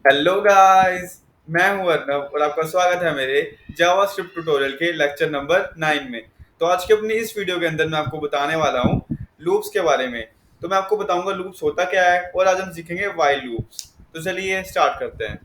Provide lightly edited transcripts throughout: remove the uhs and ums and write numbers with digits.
Hello guys. मैं हूं अर्नब और आपका स्वागत है मेरे जावास्क्रिप्ट ट्यूटोरियल के लेक्चर नंबर 9 में। तो आज के अपनी इस वीडियो के अंदर मैं आपको बताने वाला हूं लूप्स के बारे में। तो मैं आपको बताऊंगा लूप्स होता क्या है और आज हम सीखेंगे व्हाइल लूप्स। तो चलिए स्टार्ट करते हैं।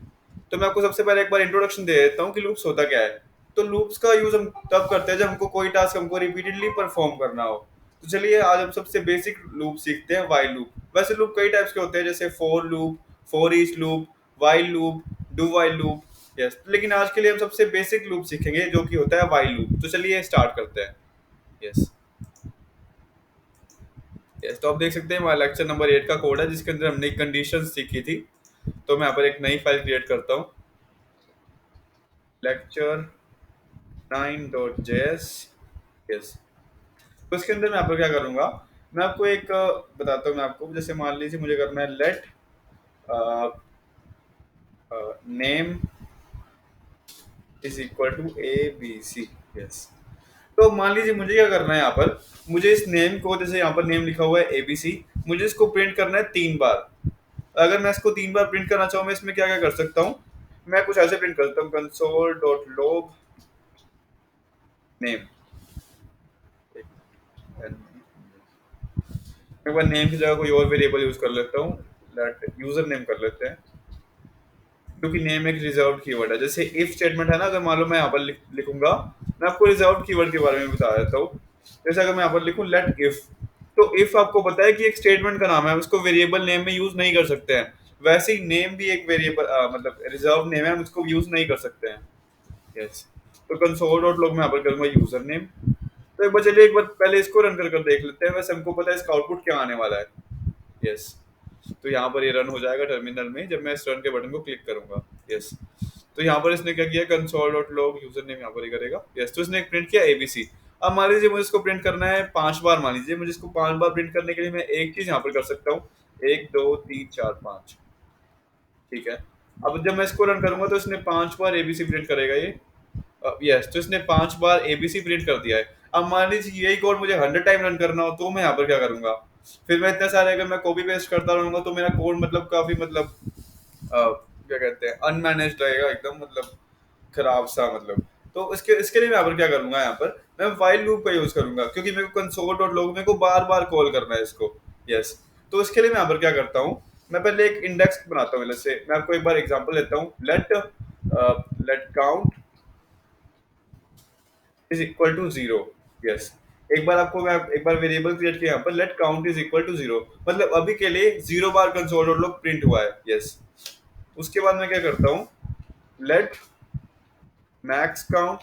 तो मैं आपको सबसे पहले एक बार इंट्रोडक्शन दे देता हूँ कि लूप्स होता क्या है। तो लूप्स का यूज हम तब करते हैं जब हमको कोई टास्क हमको रिपीटेडली परफॉर्म करना हो। तो चलिए आज हम सबसे बेसिक लूप सीखते हैं, व्हाइल लूप। वैसे लूप कई टाइप्स के होते हैं, जैसे for loop, for each loop, while loop, do while loop. Yes, लेकिन आज के लिए हम सबसे बेसिक लूप सीखेंगे जो कि होता है व्हाइल लूप। तो चलिए स्टार्ट करते हैं। यस। यस, तो आप देख सकते हैं हमारा लेक्चर नंबर 8 का कोड है जिसके अंदर हमने कंडीशन सीखी थी। तो मैं यहाँ पर एक नई फाइल क्रिएट करता हूँ, लेक्चर 9.js। यस। तो इसके अंदर मैं यहाँ पर क्या करूँगा, मैं आपको एक बताता हूँ। मैं आपको जैसे मान लीजिए मुझे करना है let name is equal to ABC। Yes. तो मान लीजिए मुझे क्या करना है, यहाँ पर मुझे इस नेम को, जैसे यहाँ पर नेम लिखा हुआ है ABC, मुझे इसको प्रिंट करना है 3 बार। अगर मैं इसको 3 बार प्रिंट करना चाहूँ, मैं इसमें क्या क्या कर सकता हूँ। मैं कुछ ऐसे प्रिंट करता हूँ, कंसोल डॉट लॉग नेम। एक बार नेम की जगह कोई और वेरिएबल यूज कर लेता हूँ, लेट यूजर नेम कर लेते हैं, क्योंकि नेम एक रिजर्व्ड कीवर्ड है। जैसे इफ स्टेटमेंट है ना, अगर मान लो मैं यहाँ पर लिखूंगा, मैं आपको रिजर्व्ड कीवर्ड के बारे में बता देता हूँ। जैसे अगर मैं यहाँ पर लिखूं लेट इफ, तो इफ आपको पता है कि एक स्टेटमेंट का नाम है, हम उसको वेरिएबल नेम में यूज नहीं कर सकते हैं। वैसे ही नेम भी एक वेरिएबल मतलब रिजर्व नेम है, हम उसको यूज नहीं कर सकते हैं। यस। तो कंसोल डॉट लॉग में यहाँ पर करूंगा यूजर नेम। तो एक बार चलिए एक बार पहले इसको रन कर कर देख लेते हैं, वैसे हमको पता है इसका आउटपुट क्या आने वाला है। यस। तो यहाँ पर ये रन हो जाएगा टर्मिनल में जब मैं इस रन के बटन को क्लिक करूंगा। यस। तो यहाँ पर इसने क्या किया, console dot log user name यहाँ पर ही करेगा। यस। तो इसने एक प्रिंट किया ABC। अब मान लीजिए मुझे इसको प्रिंट करना है 5 बार। मान लीजिए मुझे इसको 5 बार प्रिंट करने के लिए मैं एक चीज यहाँ पर कर सकता हूँ, 1 2 3 4 5। ठीक है। अब जब मैं इसको रन करूंगा तो इसने 5 बार ABC प्रिंट करेगा ये। यस। तो इसने 5 बार ABC प्रिंट कर दिया है। अब मान लीजिए यही कोड मुझे 100 टाइम रन करना हो, तो मैं यहाँ पर क्या करूंगा। फिर मैं इतने सारे अगर मैं कॉपी पेस्ट करता रहूंगा तो मेरा कोड मतलब काफी मतलब क्या कहते हैं, अनमैनेज्ड रहेगा एकदम, मतलब खराब सा मतलब। तो इसके इसके लिए मैं यहाँ पर क्या करूंगा, यहाँ पर मैं व्हाइल लूप का यूज करूंगा, क्योंकि मेरे को कंसोल डॉट लॉग मेरे को बार बार कॉल करना है इसको। यस। तो इसके लिए मैं यहाँ पर क्या करता हूँ, मैं पहले एक इंडेक्स बनाता हूँ। जैसे मैं आपको एक बार एग्जांपल देता हूँ, let count is equal to 0। Yes. एक बार आपको मैं एक बार वेरिएबल क्रिएट किया यहाँ पर, let count is equal to 0, मतलब अभी के लिए 0 बार कंसोल डॉट लॉग प्रिंट हुआ है। यस। उसके बाद मैं क्या करता हूँ, let max count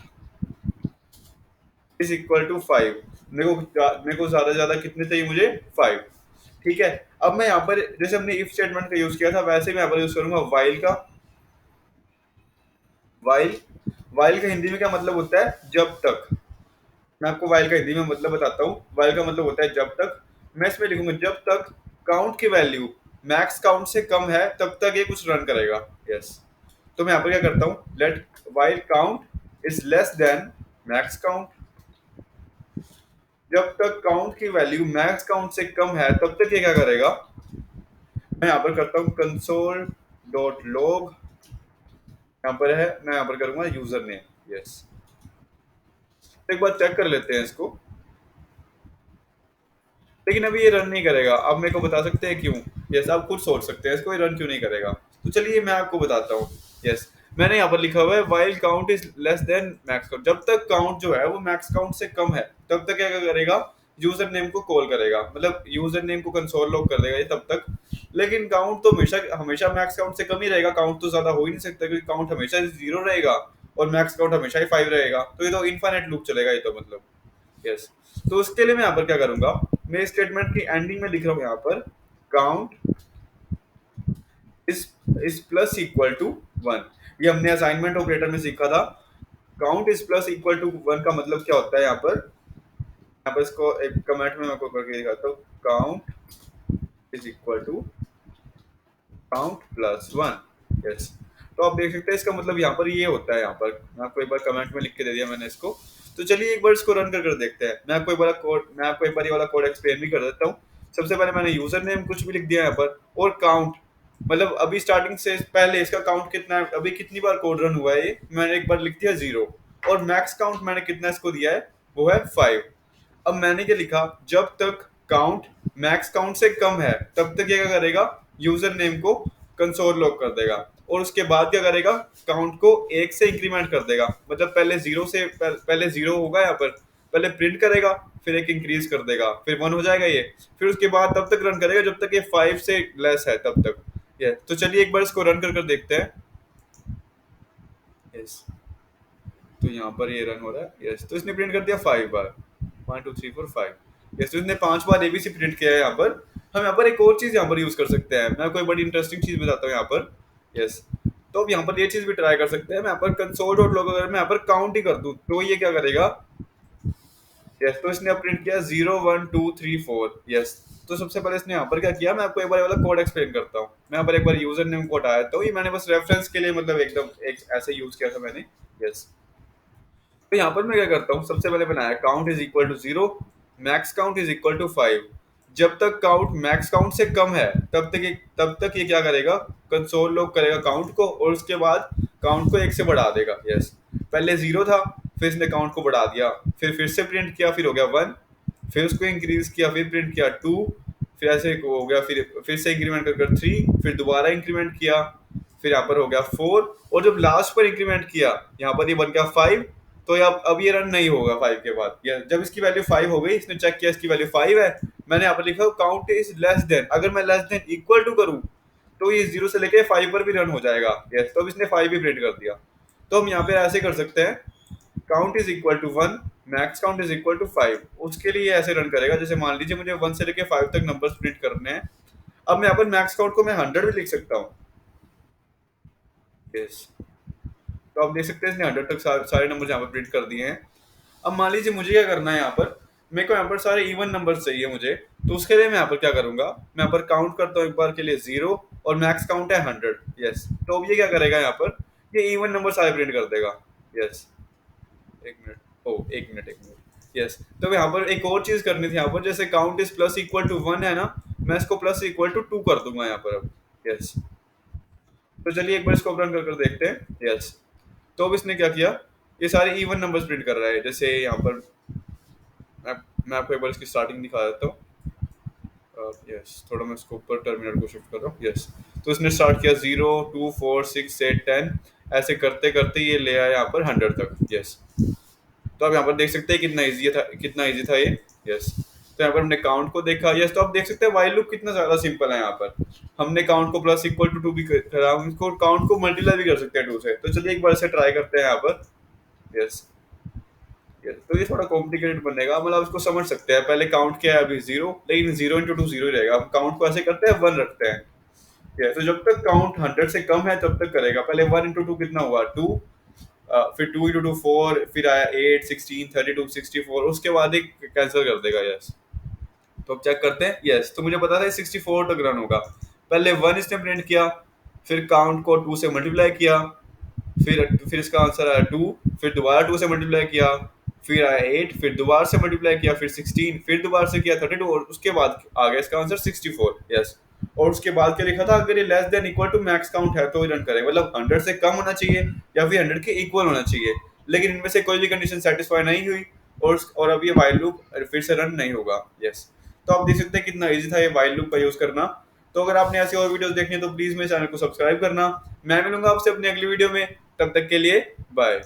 is equal to 5। मेरे को ज्यादा ज्यादा कितने चाहिए, मुझे 5। ठीक है। अब मैं यहाँ पर जैसे हमने इफ स्टेटमेंट का यूज किया था, वैसे मैं यहाँ पर यूज करूंगा व्हाइल का। व्हाइल, व्हाइल का हिंदी में क्या मतलब होता है, जब तक। मैं आपको व्हाइल का हिंदी में मतलब बताता हूँ। व्हाइल का मतलब होता है जब तक। मैं इसमें लिखूंगा जब तक काउंट की वैल्यू मैक्स काउंट से कम है तब तक ये कुछ रन करेगा। यस। तो मैं यहाँ पर क्या करता हूँ, let while count is less than max count. जब तक काउंट की वैल्यू मैक्स काउंट से कम है तब तक ये क्या करेगा, मैं यहाँ पर करता हूँ कंसोल डॉट लॉग, यहाँ पर है, मैं यहाँ पर करूंगा यूजर नेम। यस। एक बार चेक कर लेते हैं इसको, लेकिन अभी ये रन नहीं करेगा। अब मेरे को बता सकते हैं क्यों। यस, आप खुद सोच सकते हैं इसको ये रन क्यों नहीं करेगा। तो चलिए मैं आपको बताता हूँ। यस। मैंने यहाँ पर लिखा हुआ है while count is less than max count. जब तक काउंट जो है वो मैक्स काउंट से कम है तब तक क्या करेगा, यूजर नेम को कॉल करेगा, मतलब यूजर नेम को कंसोल लॉग कर देगा ये तब तक। लेकिन काउंट तो हमेशा हमेशा मैक्स काउंट से कम ही रहेगा। काउंट तो ज्यादा हो ही नहीं सकता, क्योंकि काउंट हमेशा 0 रहेगा और मैक्स काउंट हमेशा ही 5 रहेगा। तो ये तो इनफाइनाइट लूप चलेगा ये तो, मतलब। यस। तो उसके लिए मैं यहाँ पर क्या करूंगा, मैं स्टेटमेंट की एंडिंग में लिख रहा हूँ यहाँ पर count is is plus equal to 1। ये हमने असाइनमेंट ऑपरेटर में सीखा था। Count is plus equal to 1 का मतलब क्या होता है, यहाँ पर इसको एक कमेंट में मैं आपको करके दिखाता हूँ। Count is equal to count plus 1। Yes. तो आप देख सकते हैं इसका मतलब यहाँ पर ये होता है। यहाँ पर मैं आपको एक बार कमेंट में लिख के दे दिया मैंने इसको। तो चलिए एक बार इसको रन कर देखते हैं। मैं आपको एक बार ये वाला कोड एक्सप्लेन भी कर देता हूँ। सबसे पहले मैंने यूजर नेम कुछ भी लिख दिया यहाँ पर, और काउंट मतलब अभी स्टार्टिंग से पहले इसका काउंट कितना है, अभी कितनी बार कोड रन हुआ है ये, मैंने एक बार लिख दिया 0, और मैक्स काउंट मैंने कितना इसको दिया है, वो है 5। अब मैंने क्या लिखा, जब तक काउंट मैक्स काउंट से कम है तब तक ये क्या करेगा, यूजर नेम को कंसोल लॉग कर देगा, और उसके बाद क्या करेगा, काउंट को 1 से इंक्रीमेंट कर देगा। मतलब पहले 0 से पहले 0 होगा यहाँ पर, पहले प्रिंट करेगा, फिर एक इंक्रीज कर देगा, फिर 1 हो जाएगा ये, फिर उसके बाद तब तक रन करेगा जब तक ये 5 से लेस है तब तक। ये तो चलिए एक बार इसको रन कर देखते हैं। यस, तो यहाँ पर ये रन हो रहा है। यस, तो इसने प्रिंट कर दिया 5 बार, 1 2 3 4 5। यस, तो इसने 5 बार एबीसी प्रिंट किया है यहाँ पर। हम यहाँ पर एक और चीज यहाँ पर यूज कर सकते हैं, मैं कोई बड़ी इंटरेस्टिंग चीज बताता हूँ यहाँ पर। यस, तो अब यहाँ पर ये चीज भी ट्राई कर सकते हैं। मैं यहाँ पर कंसोल डॉट लॉग अगर मैं यहाँ पर काउंट ही कर दूं तो ये क्या करेगा। यस, तो इसने अब प्रिंट किया 0 1 2 3 4। यस, तो सबसे पहले इसने यहाँ पर क्या किया, मैं आपको एक बार ये वाला कोड एक्सप्लेन करता हूँ। मैं यहाँ पर एक बार यूजर नेम को हटाया, तो ये मैंने बस रेफरेंस के लिए मतलब एकदम एक ऐसे यूज किया था मैंने। यस, तो यहाँ पर मैं क्या करता हूँ, सबसे पहले बनाया count is equal to 0, max count is equal to 5। जब तक काउंट मैक्स काउंट से कम है तब तक ये क्या करेगा, कंसोल लॉग करेगा काउंट को, और उसके बाद काउंट को 1 से बढ़ा देगा। यस, पहले 0 था, फिर इसने काउंट को बढ़ा दिया, फिर से प्रिंट किया, फिर हो गया 1, फिर उसको इंक्रीज किया, फिर प्रिंट किया 2, फिर ऐसे हो गया, फिर से इंक्रीमेंट कर 3, फिर दोबारा इंक्रीमेंट किया, फिर यहाँ पर हो गया 4, और जब लास्ट पर इंक्रीमेंट किया यहाँ पर ये बन गया 5। तो अब ये रन नहीं होगा 5 के बाद। या जब इसकी वैल्यू 5 हो गई, इसने चेक किया इसकी वैल्यू 5 है, मैंने यहाँ पर लिखा काउंट इज लेस देन, अगर मैं लेस देन इक्वल टू करूँ तो ये 0 से लेके 5 पर भी रन हो जाएगा। यस, तो अब इसने 5 भी प्रिंट कर दिया। तो हम यहाँ पे ऐसे कर सकते हैं, count is equal to 1, max count is equal to 5। उसके लिए ऐसे रन करेगा, जैसे मान लीजिए मुझे 1 से लेके 5 तक नंबर्स प्रिंट करने हैं। अब मैं यहाँ पर मैक्स काउंट को मैं 100 भी लिख सकता हूँ। यस, तो आप देख सकते हैं इसने 100 तक सारे नंबर यहाँ पर प्रिंट कर दिए हैं। अब मान लीजिए मुझे क्या करना है, यहाँ पर मेरे को यहाँ पर सारे इवन नंबर चाहिए मुझे, तो उसके लिए मैं यहाँ पर क्या करूंगा, मैं यहाँ पर काउंट करता हूँ एक बार के लिए 0, और मैक्स काउंट है 100। यस, तो अब ये क्या करेगा, यहाँ पर ये इवन नंबर सारे प्रिंट कर देगा। यस, एक मिनट, ओ एक मिनट। यस, तो यहाँ पर एक और चीज करनी थी, यहाँ पर जैसे count is plus equal to 1 है ना, मैं इसको प्लस इक्वल टू 2 कर दूंगा यहाँ पर अब। यस, तो चलिए एक बार इसको रन कर देखते हैं। यस, तो अब इसने क्या किया, ये सारे इवन नंबर्स प्रिंट कर रहा है। जैसे यहाँ पर मैं मैं आपको एक बार इसकी स्टार्टिंग दिखा देता हूँ। यस, थोड़ा मैं इसको ऊपर टर्मिनल को शिफ्ट कर रहा हूँ। यस, तो इसने स्टार्ट किया 0 2 4 6 8 10, ऐसे करते करते ये ले आया यहाँ पर 100 तक। यस, तो आप यहाँ पर देख सकते हैं कितना इजी था ये। यस, तो यहाँ पर हमने काउंट को देखा। यस, तो आप देख सकते हैं व्हाइल लूप कितना ज्यादा सिंपल है। यहाँ पर हमने काउंट को प्लस इक्वल टू 2 भी करा, हम इसको काउंट को मल्टीप्लाई भी कर सकते हैं 2 से। तो चलिए एक बार से ट्राई करते हैं यहाँ पर। यस, तो ये थोड़ा कॉम्प्लिकेटेड बनेगा, मतलब इसको समझ सकते हैं। पहले काउंट किया है अभी 0, लेकिन 0 इंटू 2 0 ही रहेगा। हम काउंट को ऐसे करते हैं, 1 रखते हैं। तो जब तक काउंट 100 से कम है तब तक करेगा। पहले 1 इंटू 2 कितना हुआ, 2, फिर 2 इंटू 2 4, फिर आया 8 16 32 64, उसके बाद एक कैंसिल कर देगा। यस, तो अब चेक करते हैं। यस, तो मुझे पता था 64 तक रन होगा। पहले 1 इसने प्रिंट किया, फिर काउंट को 2 से मल्टीप्लाई किया, फिर इसका आंसर आया 2, फिर दोबारा 2 से मल्टीप्लाई किया, फिर आया 8, फिर दोबारा से मल्टीप्लाई किया, फिर 16, फिर दोबारा से किया 32, और उसके बाद आ गया इसका आंसर 64। यस, और उसके बाद क्या लिखा था, अगर ये less than equal to max count है तो ही रन करें, मतलब 100 से कम होना चाहिए या फिर 100 के इक्वल होना चाहिए। लेकिन इनमें से कोई भी कंडीशन सेटिस्फाई नहीं हुई, और अब ये व्हाइल लूप फिर से रन नहीं होगा। यस, तो आप देख सकते हैं कितना इजी था ये व्हाइल लूप का यूज करना। तो अगर आपने ऐसी और वीडियोस देखनी है तो प्लीज मेरे चैनल को सब्सक्राइब करना। मैं मिलूंगा आपसे अपनी अगली वीडियो में, तब तक के लिए बाय।